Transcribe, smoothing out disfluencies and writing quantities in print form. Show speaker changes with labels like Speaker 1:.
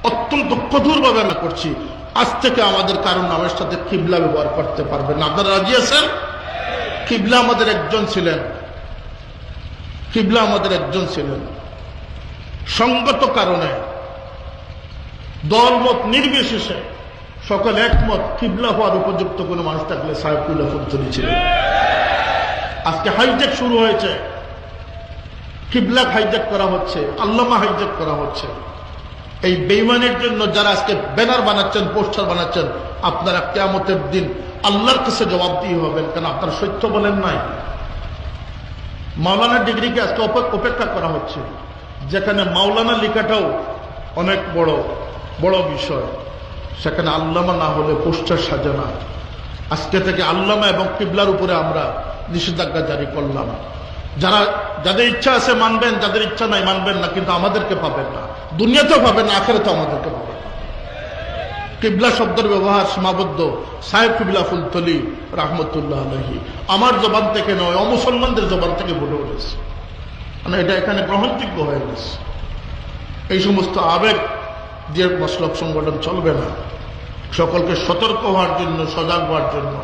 Speaker 1: অত্যন্ত কঠোরভাবে আমরা করছি। আজ থেকে আমাদের কারণ নামের সাথে কিবলা ব্যবহার করতে পারবেন না। আপনারা রাজি আছেন? কিবলা আমাদের একজন ছিলেন, কিবলা আমাদের একজন ছিলেন। সঙ্গত কারণে দলমত নির্বিশেষে সকল একমত, কিবলা হওয়ার উপযুক্ত কোন মানুষ থাকলে সাহেবুল্লাহ ফুলতলি ছিলেন। আজকে হাইজ্যাক শুরু হয়েছে, কিবলা হাইজ্যাক করা হচ্ছে, আল্লামা হাইজ্যাক করা হচ্ছে। এই বেঈমানের জন্য যারা আজকে ব্যানার বানাচ্ছেন, পোস্টার বানাচ্ছেন, আপনারা কিয়ামতের দিন আল্লাহর কাছে জবাবদিহি হবেন, কেন আপনারা সত্য বলেন নাই। মাওলানা ডিগ্রিকে আজকে উপেক্ষা করা হচ্ছে, যেখানে মাওলানা লেখাটাও অনেক বড় বড় বিষয়, সেখানে আল্লামা না হলে পোস্টার সাজে না। আজকে থেকে আল্লামা এবং কিবলার উপরে আমরা নিষেধাজ্ঞা জারি করলাম। যাদের ইচ্ছা আছে মানবেন, যাদের ইচ্ছা নাই মানবেন না, কিন্তু আমাদেরকে পাবেন না, দুনিয়াতেও পাবেন না, আখিরাতেও আমাদেরকে পাবেন না। কিবলা শব্দের ব্যবহার সীমাবদ্ধ সাহেব কিবলা ফুলতলি রাহমাতুল্লাহ আলাইহি আমার জবান থেকে নয়, অমুসলমানদের জবান থেকে বলে উঠেছে, মানে এটা এখানে গ্রহণযোগ্য হয়ে গেছে। এই সমস্ত আবেগ দিয়ে মাসলক সংগঠন চলবে না। সকলকে সতর্ক হওয়ার জন্য, সজাগ হওয়ার জন্য